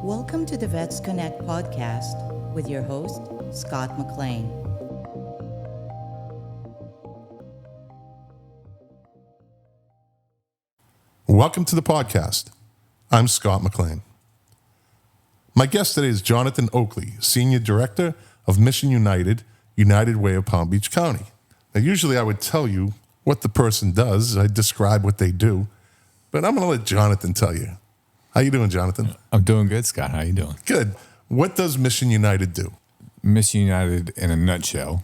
Welcome to the Vets Connect podcast with your host, Scott McLean. Welcome to the podcast. I'm Scott McLean. My guest today is Jonathan Oakley, Senior Director of Mission United Way of Palm Beach County. Now, usually I would tell you what the person does. I describe what they do, but I'm going to let Jonathan tell you. How you doing, Jonathan? I'm doing good, Scott. How you doing? Good. What does Mission United do? Mission United, in a nutshell,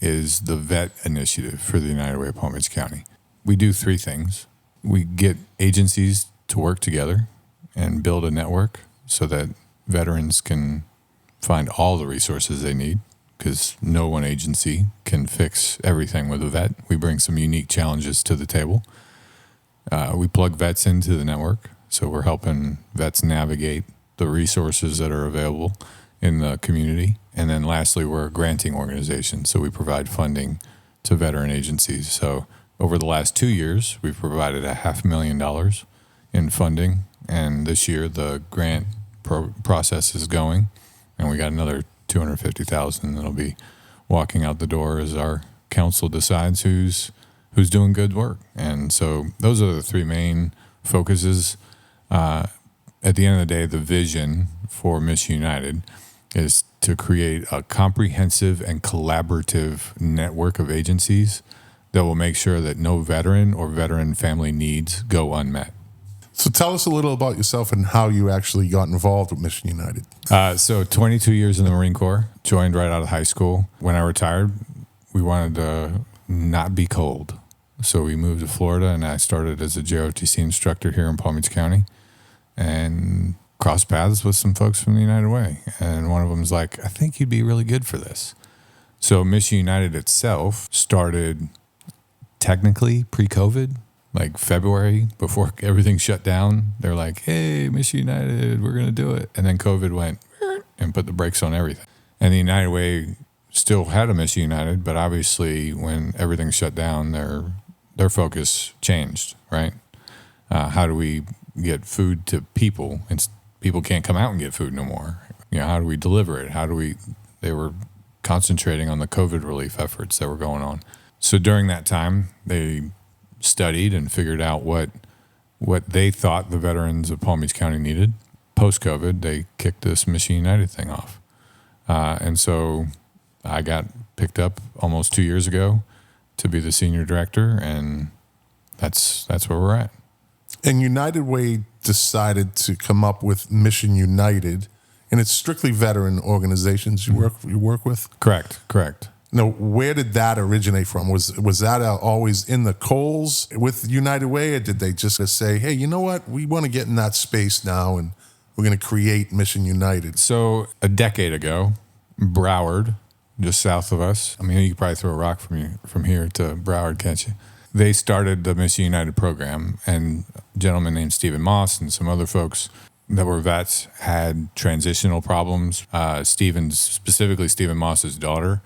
is the vet initiative for the United Way of Palm Beach County. We do three things. We get agencies to work together and build a network so that veterans can find all the resources they need, because no one agency can fix everything with a vet. We bring some unique challenges to the table. We plug vets into the network, so we're helping vets navigate the resources that are available in the community. And then lastly, we're a granting organization, so we provide funding to veteran agencies. So over the last 2 years, we've provided $500,000 in funding, and this year the grant process is going, and we got another $250,000 that'll be walking out the door as our council decides who's doing good work. And so those are the three main focuses. At the end of the day, the vision for Mission United is to create a comprehensive and collaborative network of agencies that will make sure that no veteran or veteran family needs go unmet. So tell us a little about yourself and how you actually got involved with Mission United. So 22 years in the Marine Corps, joined right out of high school. When I retired, we wanted to not be cold. So we moved to Florida, and I started as a JROTC instructor here in Palm Beach County and crossed paths with some folks from the United Way. And one of them was like, I think you'd be really good for this. So Mission United itself started technically pre-COVID, like February, before everything shut down. They're like, hey, Mission United, we're going to do it. And then COVID went and put the brakes on everything. And the United Way still had a Mission United, but obviously when everything shut down, their focus changed, right? How do we get food to people? And people can't come out and get food no more. You know, how do we deliver it? They were concentrating on the COVID relief efforts that were going on. So during that time, they studied and figured out what they thought the veterans of Palm Beach County needed. Post-COVID, they kicked this Mission United thing off. And so I got picked up almost 2 years ago to be the senior director, and that's where we're at. And United Way decided to come up with Mission United, and it's strictly veteran organizations you work with? Correct. Now, where did that originate from? Was that always in the coals with United Way, or did they just say, hey, you know what? We want to get in that space now, and we're going to create Mission United? So a decade ago, Broward, just south of us, I mean, you could probably throw a rock from here to Broward, can't you? They started the Mission United program, and a gentleman named Stephen Moss and some other folks that were vets had transitional problems. Specifically Stephen Moss's daughter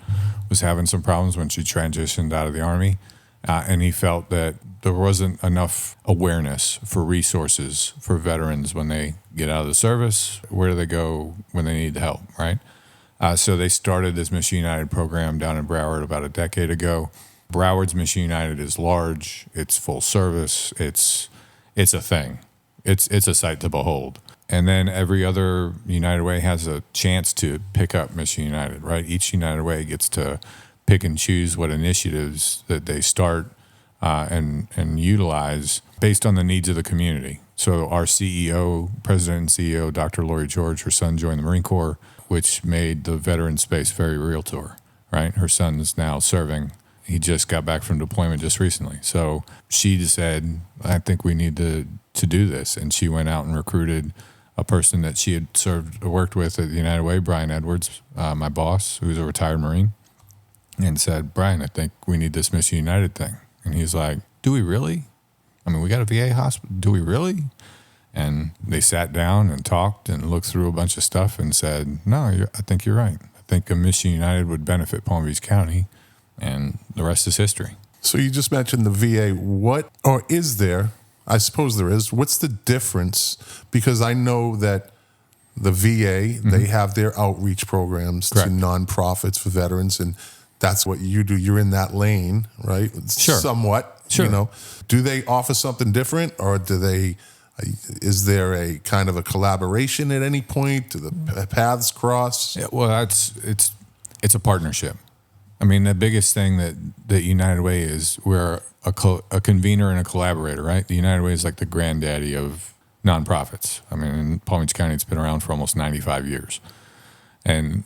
was having some problems when she transitioned out of the Army, and he felt that there wasn't enough awareness for resources for veterans when they get out of the service. Where do they go when they need help, right? So they started this Mission United program down in Broward about a decade ago. Broward's Mission United is large. It's full service. It's a thing. It's a sight to behold. And then every other United Way has a chance to pick up Mission United, right? Each United Way gets to pick and choose what initiatives that they start and utilize based on the needs of the community. So our president and CEO, Dr. Lori George, her son joined the Marine Corps, which made the veteran space very real to her, right? Her son is now serving. He just got back from deployment just recently. So she just said, I think we need to do this. And she went out and recruited a person that she had worked with at the United Way, Brian Edwards, my boss, who's a retired Marine, and said, Brian, I think we need this Mission United thing. And he's like, do we really? I mean, we got a VA hospital. Do we really? And they sat down and talked and looked through a bunch of stuff and said, no, I think you're right. I think a Mission United would benefit Palm Beach County, and the rest is history. So you just mentioned the VA. What, or is there, I suppose there is, what's the difference? Because I know that the VA, they have their outreach programs Correct. to nonprofits for veterans, and that's what you do. You're in that lane, right? Sure. Somewhat, Sure. you know. Do they offer something different, or is there a kind of a collaboration at any point? Do the paths cross? Yeah, well, it's a partnership. I mean, the biggest thing that United Way is, we're a convener and a collaborator, right? The United Way is like the granddaddy of nonprofits. I mean, in Palm Beach County, it's been around for almost 95 years. And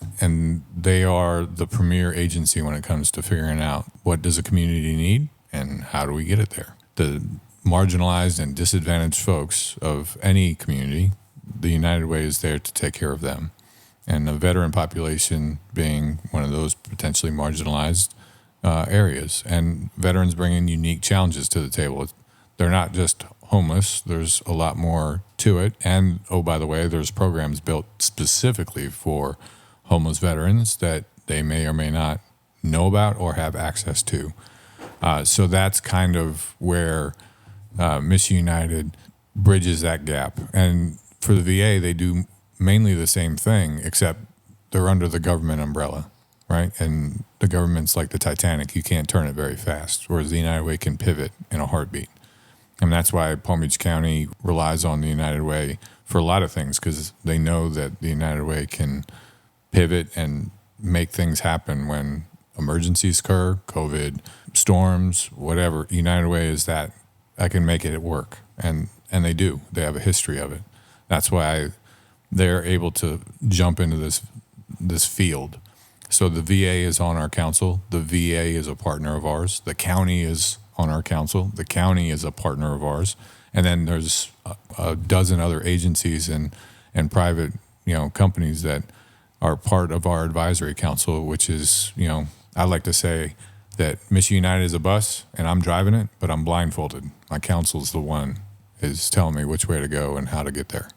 they are the premier agency when it comes to figuring out what does a community need and how do we get it there. The marginalized and disadvantaged folks of any community, the United Way is there to take care of them. And the veteran population being one of those potentially marginalized areas. And veterans bring in unique challenges to the table. They're not just homeless. There's a lot more to it. And, oh, by the way, there's programs built specifically for homeless veterans that they may or may not know about or have access to. So that's kind of where Mission United bridges that gap. And for the VA, they do mainly the same thing, except they're under the government umbrella, right? And the government's like the Titanic. You can't turn it very fast, whereas the United Way can pivot in a heartbeat. And that's why Palm Beach County relies on the United Way for a lot of things, because they know that the United Way can pivot and make things happen when emergencies occur, COVID, storms, whatever. United Way is that I can make it work. And they do. They have a history of it. That's why they're able to jump into this field. So the VA is on our council. The VA is a partner of ours. The county is on our council. The county is a partner of ours. And then there's a dozen other agencies and private, companies that are part of our advisory council, which is, I like to say that Mission United is a bus and I'm driving it, but I'm blindfolded. My council's the one is telling me which way to go and how to get there.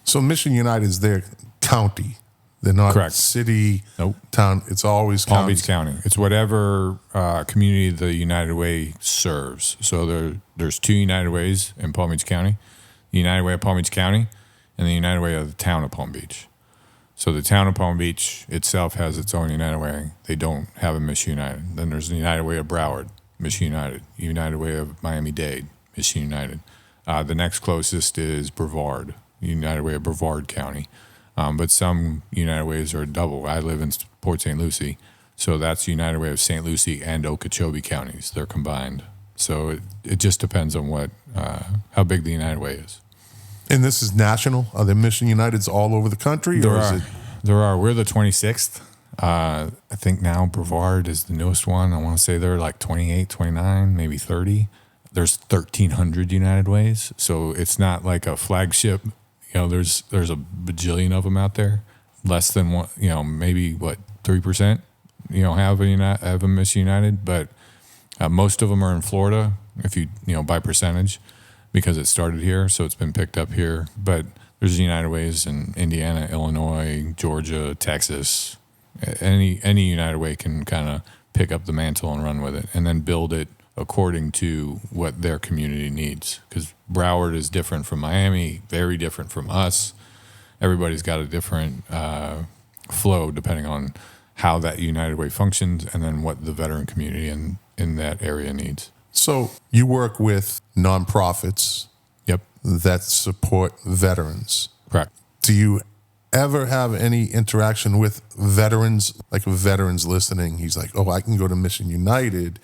So Mission United is their county. They're not Correct. City, Nope. town. It's always Palm county. Beach County. It's whatever community the United Way serves. So there's two United Ways in Palm Beach County: the United Way of Palm Beach County and the United Way of the town of Palm Beach. So the town of Palm Beach itself has its own United Way. They don't have a Mission United. Then there's the United Way of Broward, Mission United. United Way of Miami-Dade, Mission United. The next closest is Brevard, United Way of Brevard County. But some United Ways are double. I live in Port St. Lucie, so that's United Way of St. Lucie and Okeechobee counties. They're combined. So it just depends on how big the United Way is. And this is national? Are there Mission Uniteds all over the country? There or are. is it? There are. We're the 26th. I think now Brevard is the newest one. I want to say they're like 28, 29, maybe 30. There's 1,300 United Ways, so it's not like a flagship. There's a bajillion of them out there. Less than one, maybe 3%, have a Mission United, but most of them are in Florida. If you by percentage, because it started here, so it's been picked up here. But there's United Ways in Indiana, Illinois, Georgia, Texas. Any United Way can kind of pick up the mantle and run with it, and then build it according to what their community needs. Because Broward is different from Miami, very different from us. Everybody's got a different flow depending on how that United Way functions, and then what the veteran community in that area needs. So you work with nonprofits Yep. that support veterans. Correct. Do you ever have any interaction with veterans, like veterans listening? He's like, oh, I can go to Mission United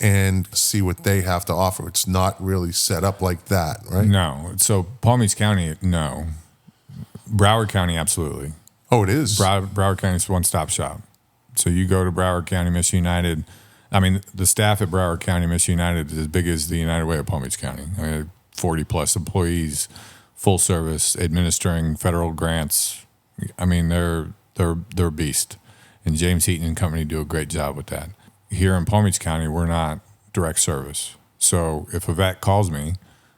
and see what they have to offer. It's not really set up like that, right? No. So Palm Beach County, no. Broward County, absolutely. Oh, it is? Broward County is one-stop shop. So you go to Broward County Mission United. I mean, the staff at Broward County Mission United is as big as the United Way of Palm Beach County. 40-plus employees, full service, administering federal grants. I mean, they're a beast. And James Heaton and company do a great job with that. Here in Palm Beach County, we're not direct service. So if a vet calls me,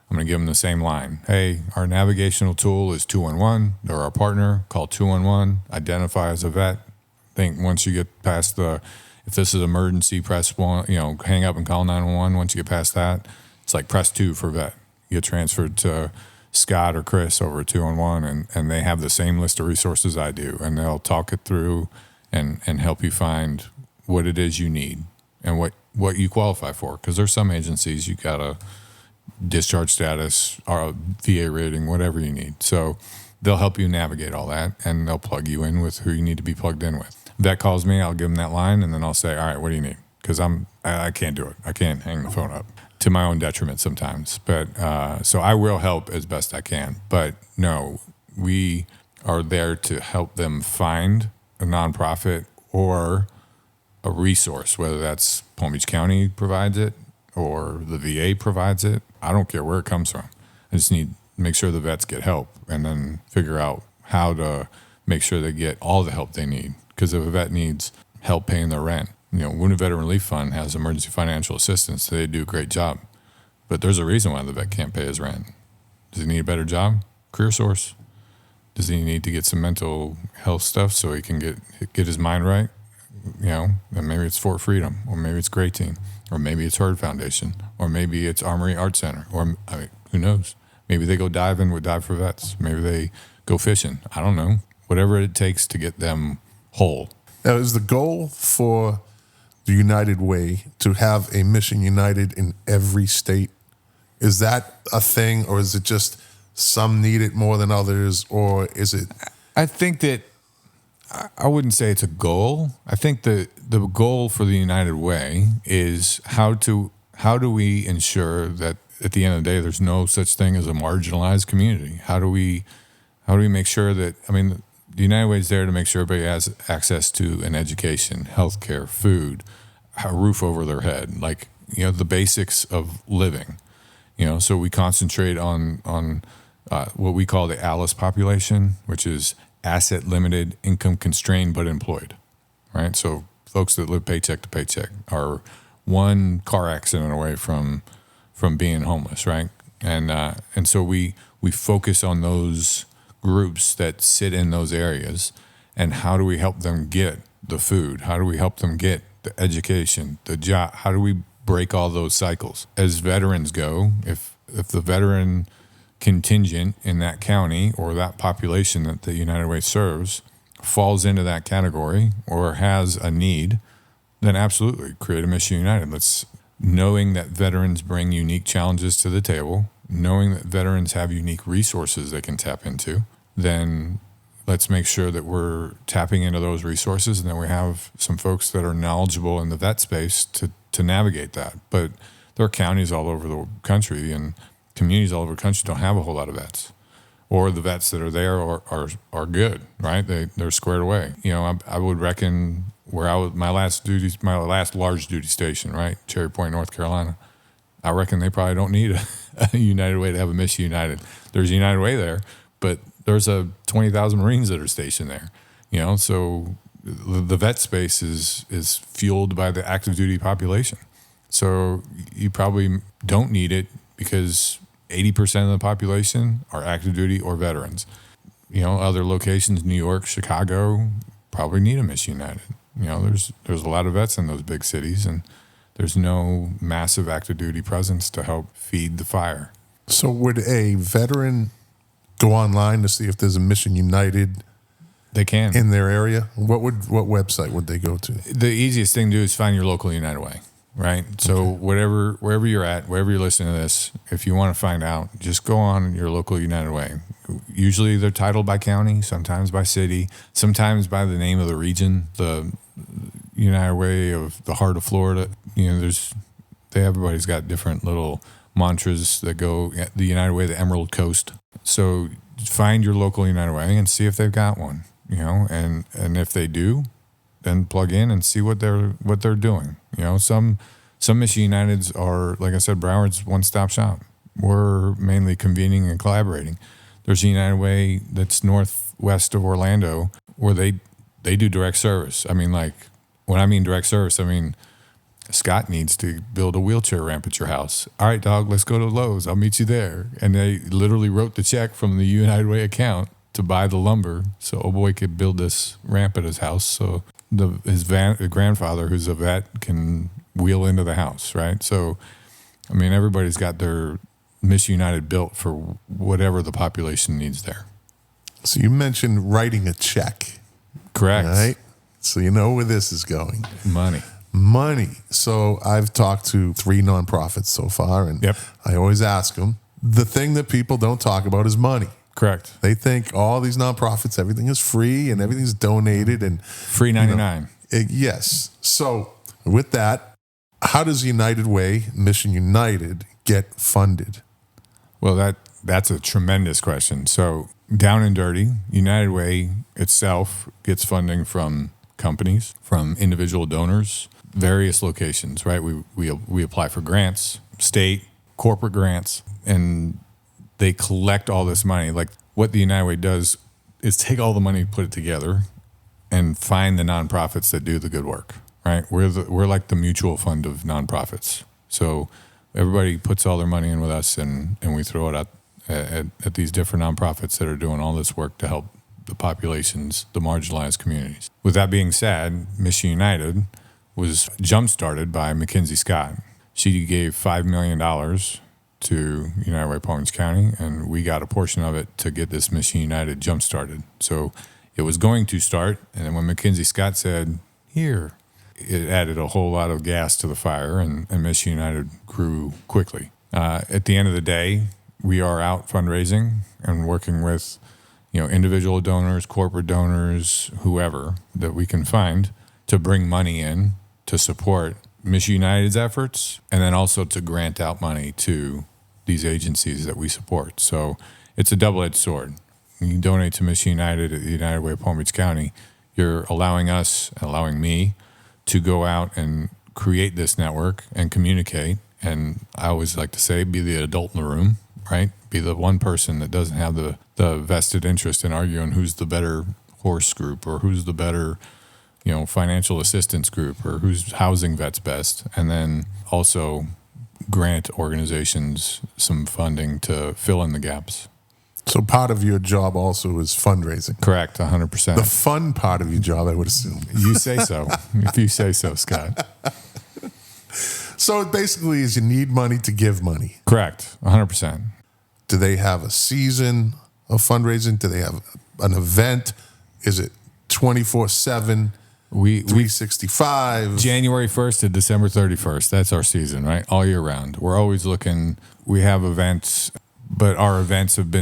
I'm going to give them the same line. Hey, our navigational tool is 211. They're our partner. Call 211. Identify as a vet. I think once you get past if this is emergency, press 1, hang up and call 911. Once you get past that, it's like press 2 for vet. You get transferred to Scott or Chris over at 211, and they have the same list of resources I do, and they'll talk it through and help you find what it is you need and what you qualify for. Because there's some agencies you got a discharge status or a VA rating, whatever you need. So they'll help you navigate all that, and they'll plug you in with who you need to be plugged in with. Vet calls me, I'll give them that line, and then I'll say, all right, what do you need? Because I can't do it. I can't hang the phone up, to my own detriment sometimes. But so I will help as best I can. But no, we are there to help them find a nonprofit or a resource, whether that's Palm Beach County provides it or the VA provides it. I don't care where it comes from. I just need to make sure the vets get help, and then figure out how to make sure they get all the help they need. Because if a vet needs help paying their rent, Wounded Veteran Relief Fund has emergency financial assistance. They do a great job. But there's a reason why the vet can't pay his rent. Does he need a better job? Career source. Does he need to get some mental health stuff so he can get his mind right? Then maybe it's Fort Freedom, or maybe it's Gray Team, or maybe it's Herd Foundation, or maybe it's Armory Art Center, or who knows? Maybe they go diving with Dive for Vets. Maybe they go fishing. I don't know. Whatever it takes to get them whole. Now, is the goal for the United Way to have a Mission United in every state? Is that a thing, or is it just some need it more than others, or is it? I think that I wouldn't say it's a goal. I think the goal for the United Way is how do we ensure that at the end of the day there's no such thing as a marginalized community? How do we make sure that, the United Way is there to make sure everybody has access to an education, healthcare, food, a roof over their head, the basics of living. So we concentrate on what we call the ALICE population, which is asset limited, income constrained, but employed, right? So folks that live paycheck to paycheck are one car accident away from being homeless, right? And so we focus on those groups that sit in those areas, and how do we help them get the food? How do we help them get the education, the job? How do we break all those cycles? As veterans go, if the veteran contingent in that county or that population that the United Way serves falls into that category or has a need, then absolutely create a Mission United. Knowing that veterans bring unique challenges to the table, knowing that veterans have unique resources they can tap into, then let's make sure that we're tapping into those resources, and that we have some folks that are knowledgeable in the vet space to navigate that. But there are counties all over the country and communities all over the country don't have a whole lot of vets, or the vets that are there are good, right? They're squared away. I would reckon where I was, my last large duty station, right? Cherry Point, North Carolina. I reckon they probably don't need a United Way to have a Mission United. There's a United Way there, but there's 20,000 Marines that are stationed there. So the vet space is fueled by the active duty population. So you probably don't need it because 80% of the population are active duty or veterans. Other locations, New York, Chicago, probably need a Mission United. There's a lot of vets in those big cities, and there's no massive active duty presence to help feed the fire. So would a veteran go online to see if there's a Mission United? They can. In their area? What website would they go to? The easiest thing to do is find your local United Way, right? So wherever you're at, wherever you're listening to this, if you want to find out, just go on your local United Way. Usually they're titled by county, sometimes by city, sometimes by the name of the region. The United Way of the heart of Florida, everybody's got different little mantras that go. The United Way, the Emerald Coast. So find your local United Way and see if they've got one. And if they do, then plug in and see what they're doing. Some Mission Uniteds are, like I said, Broward's one-stop shop. We're mainly convening and collaborating. There's a United Way that's northwest of Orlando where they do direct service. When I mean direct service, Scott needs to build a wheelchair ramp at your house. All right, dog, let's go to Lowe's. I'll meet you there. And they literally wrote the check from the United Way account to buy the lumber so old boy could build this ramp at his house so his grandfather, who's a vet, can wheel into the house, right? So, everybody's got their Mission United built for whatever the population needs there. So you mentioned writing a check. Correct. All right. So you know where this is going. Money. So I've talked to 3 nonprofits so far, and Yep. I always ask them, the thing that people don't talk about is money. Correct. They think all these nonprofits, everything is free and everything's donated and Free 99. yes. So with that, how does United Way, Mission United, get funded? Well, that's a tremendous question. So down and dirty, United Way itself gets funding from companies, from individual donors, various locations, right? We apply for grants, state, corporate grants, and they collect all this money. Like what the United Way does is take all the money, put it together, and find the nonprofits that do the good work, right? We're like the mutual fund of nonprofits. So everybody puts all their money in with us, and we throw it out at these different nonprofits that are doing all this work to help the populations, the marginalized communities. With that being said, Mission United was jump-started by Mackenzie Scott. She gave $5 million to United Way Palm Beach County, and we got a portion of it to get this Mission United jump-started. So it was going to start, and then when Mackenzie Scott said, here, it added a whole lot of gas to the fire, and Mission United grew quickly. At the end of the day, we are out fundraising and working with individual donors, corporate donors, whoever that we can find to bring money in to support Mission United's efforts, and then also to grant out money to these agencies that we support. So it's a double-edged sword. When you donate to Mission United at the United Way of Palm Beach County, you're allowing me to go out and create this network and communicate. And I always like to say, be the adult in the room, right? Be the one person that doesn't have the vested interest in arguing who's the better horse group or who's the better, financial assistance group or whose housing vet's best. And then also grant organizations some funding to fill in the gaps. So part of your job also is fundraising. Correct, 100%. The fun part of your job, I would assume. You say so. If you say so, Scott. So it basically is you need money to give money. Correct, 100%. Do they have a season of fundraising? Do they have an event? Is it 24/7, 365? January 1st to December 31st. That's our season, right? All year round. We're always looking. We have events, but our events have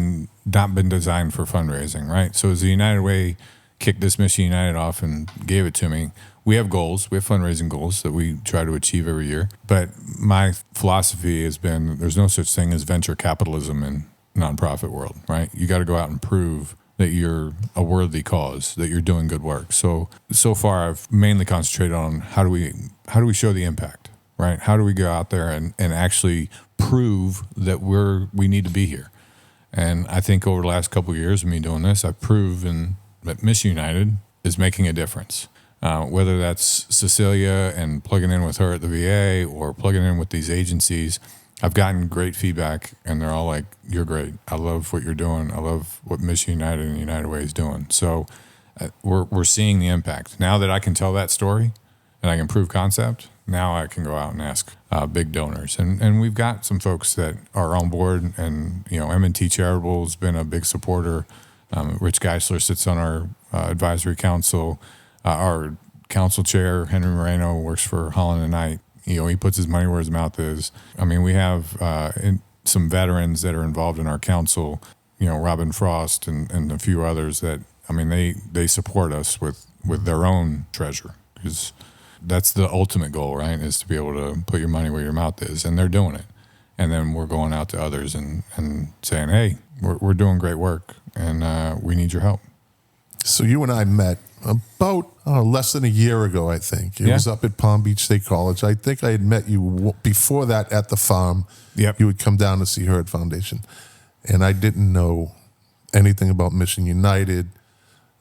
not been designed for fundraising, right? So as the United Way kicked this Mission United off and gave it to me, we have goals. We have fundraising goals that we try to achieve every year. But my philosophy has been there's no such thing as venture capitalism in nonprofit world, right? You got to go out and prove that you're a worthy cause, that you're doing good work. So far I've mainly concentrated on how do we show the impact, right? How do we go out there and actually prove that we need to be here? And I think over the last couple of years of me doing this, I've proven that Mission United is making a difference. Whether that's Cecilia and plugging in with her at the VA or plugging in with these agencies, I've gotten great feedback, and they're all like, you're great. I love what you're doing. I love what Mission United and United Way is doing. So we're seeing the impact. Now that I can tell that story and I can prove concept, now I can go out and ask big donors. And we've got some folks that are on board, and M&T Charitable has been a big supporter. Rich Geisler sits on our advisory council. Our council chair, Henry Moreno, works for Holland and Knight. He puts his money where his mouth is. I mean, we have some veterans that are involved in our council, Robin Frost and a few others that, they support us with their own treasure, because that's the ultimate goal, right, is to be able to put your money where your mouth is, and they're doing it. And then we're going out to others and saying, hey, we're doing great work, and we need your help. So you and I met about less than a year ago, I think. It was up at Palm Beach State College. I think I had met you before that at the farm. Yep. You would come down to see Herd Foundation. And I didn't know anything about Mission United.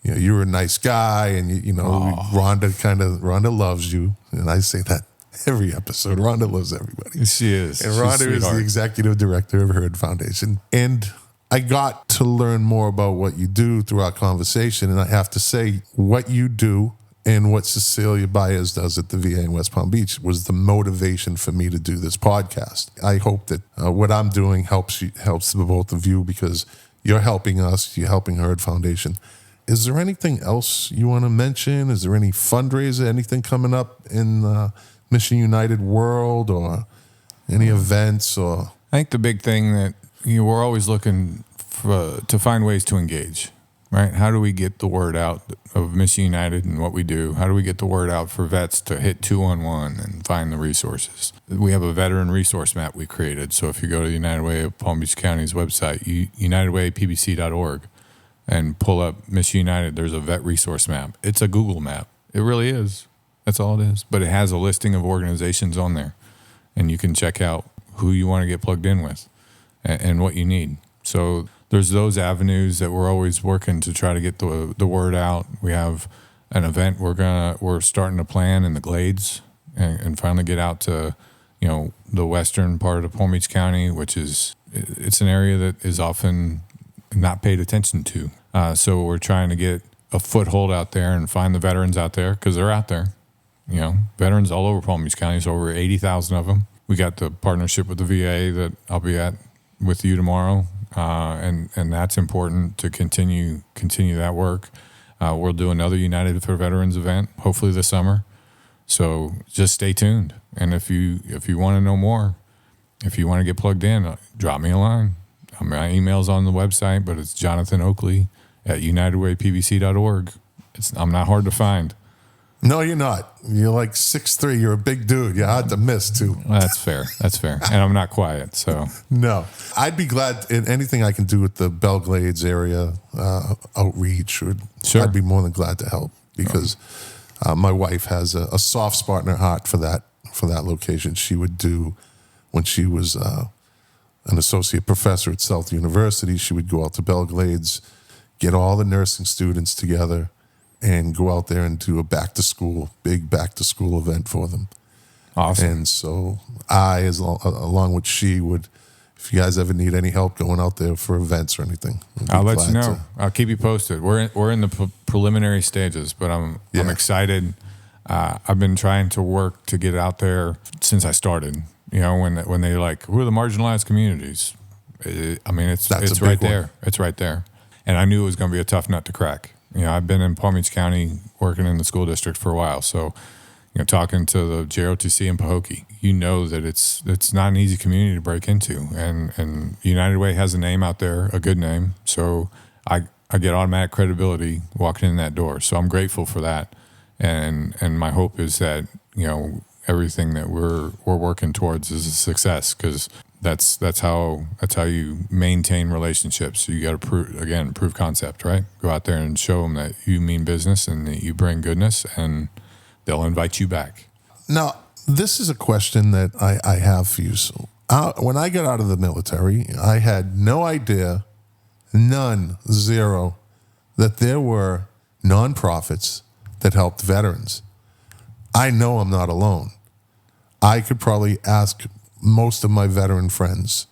You were a nice guy, and Rhonda loves you. And I say that every episode. Rhonda loves everybody. She is. And Rhonda is the executive director of Herd Foundation. And I got to learn more about what you do through our conversation, and I have to say, what you do and what Cecilia Baez does at the VA in West Palm Beach was the motivation for me to do this podcast. I hope that what I'm doing helps the both of you, because you're helping us, you're helping Herd Foundation. Is there anything else you want to mention? Is there any fundraiser, anything coming up in Mission United world, or any events? Or I think the big thing that we're always looking to find ways to engage, right? How do we get the word out of Mission United and what we do? How do we get the word out for vets to hit 211 and find the resources? We have a veteran resource map we created. So if you go to the United Way of Palm Beach County's website, unitedwaypbc.org, and pull up Mission United, there's a vet resource map. It's a Google map. It really is. That's all it is. But it has a listing of organizations on there, and you can check out who you want to get plugged in with and what you need. So there's those avenues that we're always working to try to get the word out. We have an event we're starting to plan in the Glades and finally get out to the western part of Palm Beach County, which it's an area that is often not paid attention to. So we're trying to get a foothold out there and find the veterans out there, because they're out there. Veterans all over Palm Beach County. There's over 80,000 of them. We got the partnership with the VA that I'll be at with you tomorrow, and that's important to continue that work. We'll do another United for Veterans event, hopefully this summer. So just stay tuned. And if you want to know more, if you want to get plugged in, drop me a line. My email's on the website, but it's Jonathan Oakley at unitedwaypbc.org. I'm not hard to find. No, you're not. You're like 6'3". You're a big dude. You're hard to miss, too. Well, that's fair. And I'm not quiet, so. No. I'd be glad in anything I can do with the Belglades area outreach. Sure. I'd be more than glad to help, because my wife has a soft spot in her heart for that location. She would do, when she was an associate professor at South University, she would go out to Belglades, get all the nursing students together, and go out there and do a big back to school event for them. Awesome. And so along with she would, if you guys ever need any help going out there for events or anything, I'll let you know. I'll keep you posted. We're in the preliminary stages, but I'm excited. I've been trying to work to get out there since I started. When they're like, who are the marginalized communities? It's right there. It's right there. And I knew it was going to be a tough nut to crack. I've been in Palm Beach County working in the school district for a while. So, talking to the JROTC in Pahokee, that it's not an easy community to break into. And United Way has a name out there, a good name. So I get automatic credibility walking in that door. So I'm grateful for that. And my hope is that, everything that we're working towards is a success, because that's how you maintain relationships. So you got to prove concept, right? Go out there and show them that you mean business and that you bring goodness, and they'll invite you back. Now, this is a question that I have for you. So when I got out of the military, I had no idea, zero, that there were nonprofits that helped veterans. I know I'm not alone. I could probably ask most of my veteran friends,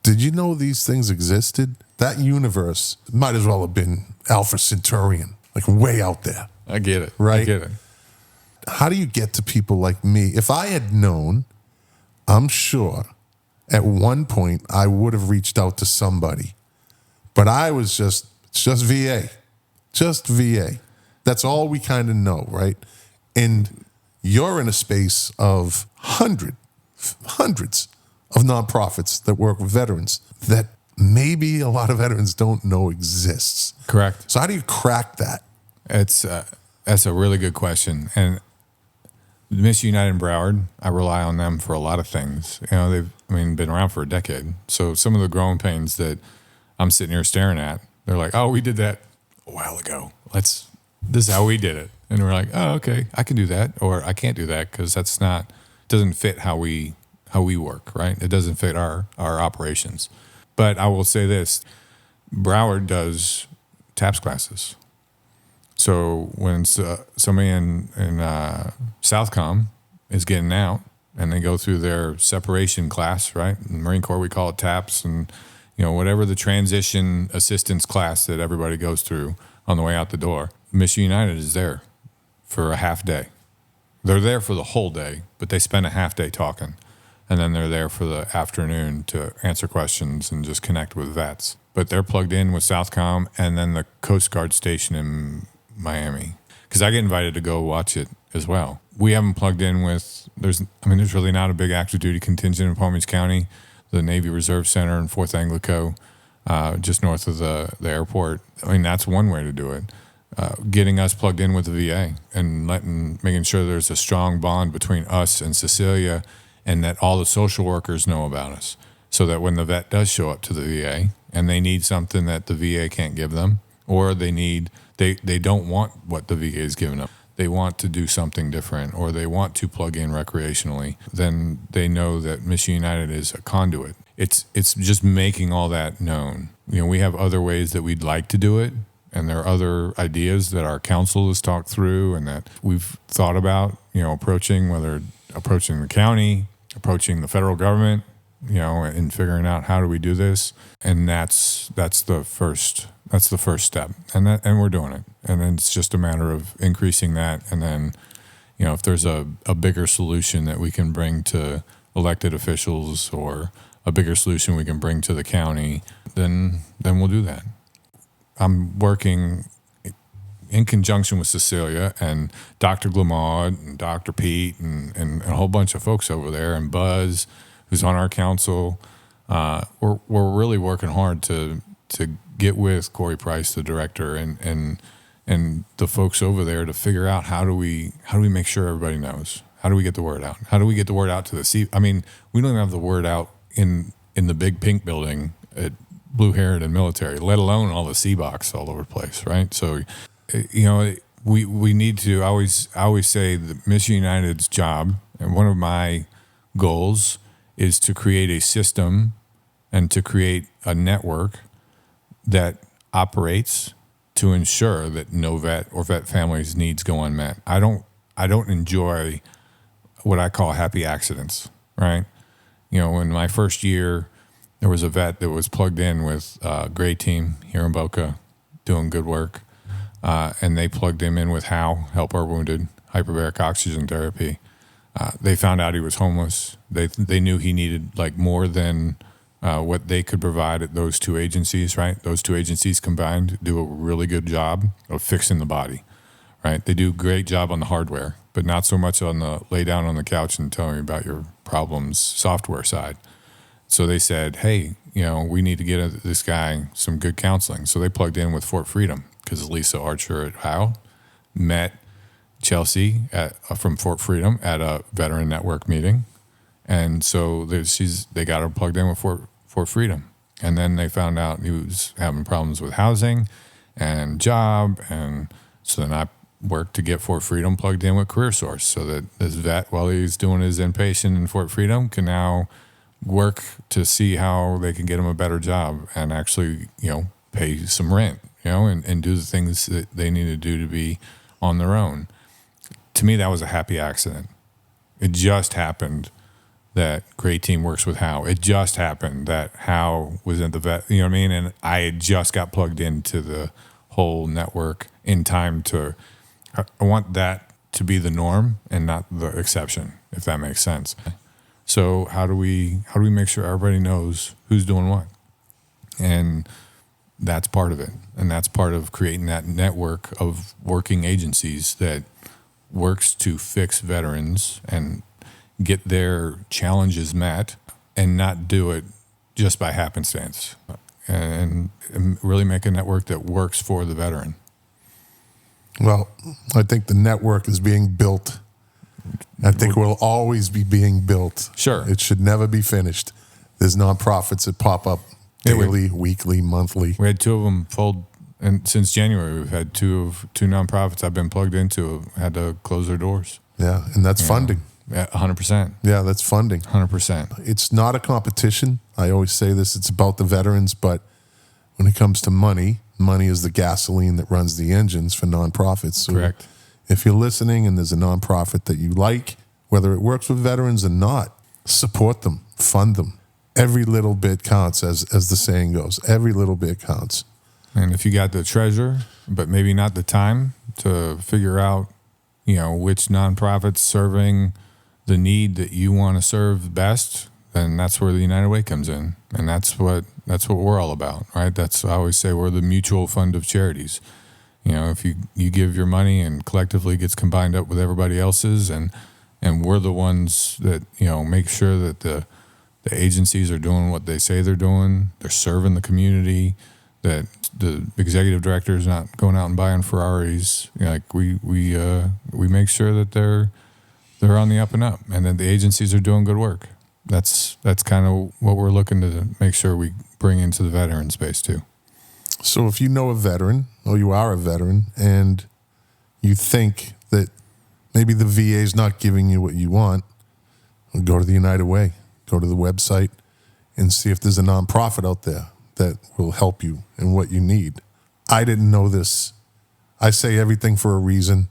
did you know these things existed? That universe might as well have been Alpha Centaurian, like way out there. I get it. Right? I get it. How do you get to people like me? If I had known, I'm sure at one point I would have reached out to somebody. But I was just VA. Just VA. That's all we kind of know, right? And you're in a space of hundreds of nonprofits that work with veterans that maybe a lot of veterans don't know exists. Correct. So how do you crack that? That's a really good question. And Miss United in Broward, I rely on them for a lot of things. They've been around for a decade. So some of the growing pains that I'm sitting here staring at, they're like, oh, we did that a while ago. This is how we did it. And we're like, oh, okay, I can do that, or I can't do that because doesn't fit how we work, right? It doesn't fit our operations. But I will say this, Broward does TAPS classes. So when somebody in Southcom is getting out and they go through their separation class, right? In the Marine Corps, we call it TAPS, and whatever the transition assistance class that everybody goes through on the way out the door, Mission United is there for a half day. They're there for the whole day, but they spend a half day talking. And then they're there for the afternoon to answer questions and just connect with vets. But they're plugged in with Southcom and then the Coast Guard station in Miami. Because I get invited to go watch it as well. We haven't plugged in with, there's really not a big active duty contingent in Palm Beach County. The Navy Reserve Center in Fort Anglico, just north of the airport. I mean, that's one way to do it. Getting us plugged in with the VA and making sure there's a strong bond between us and Cecilia, and that all the social workers know about us, so that when the vet does show up to the VA and they need something that the VA can't give them, or they don't want what the VA is giving them, they want to do something different, or they want to plug in recreationally, then they know that Mission United is a conduit. It's just making all that known. We have other ways that we'd like to do it, and there are other ideas that our council has talked through and that we've thought about, approaching, whether approaching the county, approaching the federal government, and figuring out how do we do this. And that's the first step. And we're doing it. And then it's just a matter of increasing that. And then, if there's a bigger solution that we can bring to elected officials, or a bigger solution we can bring to the county, then we'll do that. I'm working in conjunction with Cecilia and Dr. Glamaud and Dr. Pete and a whole bunch of folks over there, and Buzz, who's on our council. We're really working hard to get with Corey Price, the director, and the folks over there to figure out how do we make sure everybody knows. How do we get the word out? How do we get the word out to the sea? I mean, we don't even have the word out in the big pink building at Blue Heron and Military, let alone all the C-Box all over the place, right? So, we need to, I always say that Mission United's job, and one of my goals, is to create a system and to create a network that operates to ensure that no vet or vet families' needs go unmet. I don't enjoy what I call happy accidents, right? In my first year, there was a vet that was plugged in with a great team here in Boca doing good work. And they plugged him in with Help Our Wounded, hyperbaric oxygen therapy. They found out he was homeless. They knew he needed more than what they could provide at those two agencies, right? Those two agencies combined do a really good job of fixing the body, right? They do a great job on the hardware, but not so much on the lay down on the couch and tell me about your problems software side. So they said, hey, we need to get this guy some good counseling. So they plugged in with Fort Freedom, because Lisa Archer at Howe met Chelsea from Fort Freedom at a veteran network meeting. And so they got her plugged in with Fort Freedom. And then they found out he was having problems with housing and job. And so then I worked to get Fort Freedom plugged in with Career Source, so that this vet, while he's doing his inpatient in Fort Freedom, can now work to see how they can get him a better job and actually, pay some rent, and do the things that they need to do to be on their own. To me, that was a happy accident. It just happened that Great Team works with Howe. It just happened that Howe was in the vet, and I had just got plugged into the whole network in time I want that to be the norm and not the exception, if that makes sense. So how do we make sure everybody knows who's doing what? And that's part of it. And that's part of creating that network of working agencies that works to fix veterans and get their challenges met, and not do it just by happenstance, and really make a network that works for the veteran. Well, I think the network is being built. I think will always be being built. Sure. It should never be finished. There's nonprofits that pop up daily, weekly, monthly. We had two of them fold, and since January we've had two nonprofits I've been plugged into had to close their doors. Yeah, and that's funding. Yeah, 100%. Yeah, that's funding. 100%. It's not a competition. I always say this, it's about the veterans, but when it comes to money is the gasoline that runs the engines for nonprofits. So correct. If you're listening and there's a nonprofit that you like, whether it works with veterans or not, support them, fund them. Every little bit counts, as the saying goes. Every little bit counts. And if you got the treasure, but maybe not the time to figure out, which nonprofit's serving the need that you want to serve best, then that's where the United Way comes in. And that's what we're all about, right? I always say we're the mutual fund of charities. If you give your money and collectively gets combined up with everybody else's, and we're the ones that, make sure that the agencies are doing what they say they're doing. They're serving the community, that the executive director is not going out and buying Ferraris. We make sure that they're on the up and up, and that the agencies are doing good work. That's kind of what we're looking to make sure we bring into the veteran space too. So if you know a veteran, or you are a veteran, and you think that maybe the VA is not giving you what you want, go to the United Way. Go to the website and see if there's a nonprofit out there that will help you in what you need. I didn't know this. I say everything for a reason.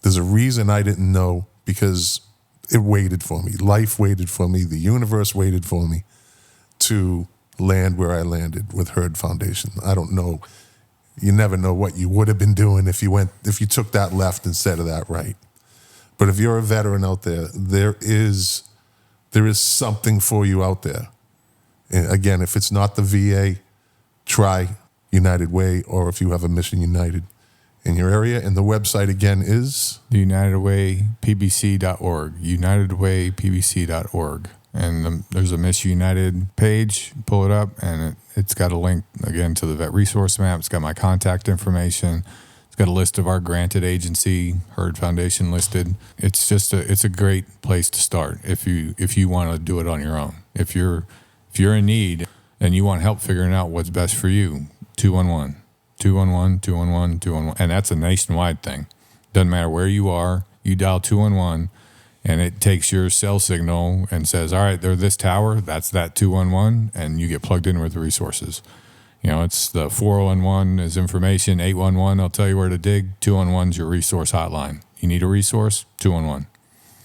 There's a reason I didn't know, because it waited for me. Life waited for me. The universe waited for me to land where I landed with Herd Foundation. I don't know. You never know what you would have been doing if you took that left instead of that right. But if you're a veteran out there, there is something for you out there. And again, if it's not the VA, try United Way, or if you have a Mission United in your area. And the website again is? The UnitedWayPBC.org. UnitedWayPBC.org. And there's a Mission United page. Pull it up, and it's got a link, again, to the vet resource map. It's got my contact information. It's got a list of our granted agency, Herd Foundation listed. It's just it's a great place to start if you want to do it on your own. If you're in need and you want help figuring out what's best for you, 211, 211, 211, 211, and that's a nationwide thing. Doesn't matter where you are, you dial 211, and it takes your cell signal and says, all right, they're this tower, that's that 211, and you get plugged in with the resources. It's the 411 is information, 811, I'll tell you where to dig, 211 is your resource hotline. You need a resource, 211.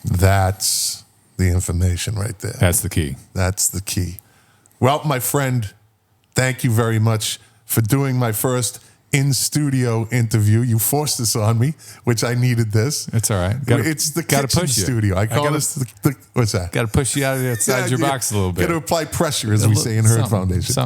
That's the information right there. That's the key. That's the key. Well, my friend, thank you very much for doing my first in-studio interview. You forced this on me, which I needed this. It's all right. It's the kitchen studio. I call this the what's that? Got to push you out of outside your box a little bit. Got to apply pressure, as we say in Herd Foundation.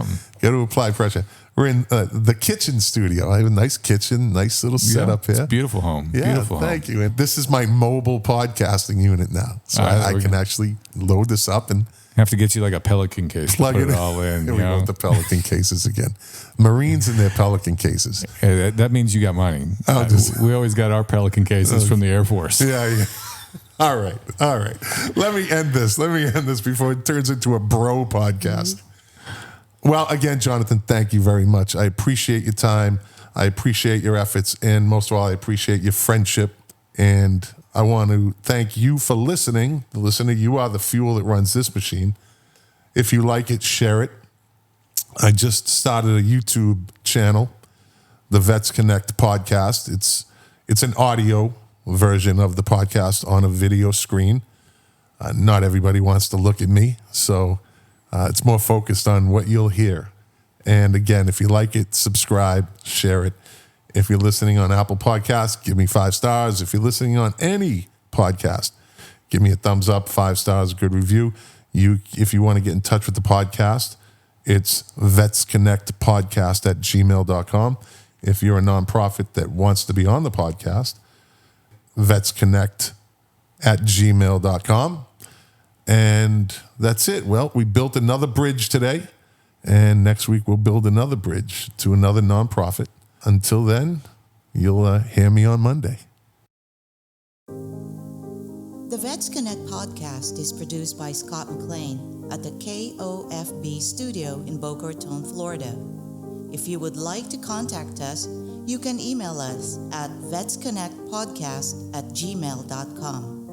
Got to apply pressure. We're in the kitchen studio. I have a nice kitchen, nice little setup here. It's a beautiful home. Yeah, beautiful thank you. And this is my mobile podcasting unit now. So I can actually load this up and have to get you like a Pelican case plug to put it all in. Here we go with the Pelican cases again. Marines and their Pelican cases. Hey, that means you got money. We always got our Pelican cases from the Air Force. Yeah. All right. Let me end this before it turns into a bro podcast. Well, again, Jonathan, thank you very much. I appreciate your time. I appreciate your efforts. And most of all, I appreciate your friendship. And I want to thank you for listening. Listener, you are the fuel that runs this machine. If you like it, share it. I just started a YouTube channel, the Vets Connect podcast. It's an audio version of the podcast on a video screen. Not everybody wants to look at me, so it's more focused on what you'll hear. And again, if you like it, subscribe, share it. If you're listening on Apple Podcasts, give me 5 stars. If you're listening on any podcast, give me a thumbs up, 5 stars, good review. If you want to get in touch with the podcast, it's vetsconnectpodcast@gmail.com. If you're a nonprofit that wants to be on the podcast, vetsconnect@gmail.com. And that's it. Well, we built another bridge today, and next week we'll build another bridge to another nonprofit. Until then, you'll hear me on Monday. The Vets Connect podcast is produced by Scott McLean at the KOFB studio in Boca Raton, Florida. If you would like to contact us, you can email us at vetsconnectpodcast@gmail.com.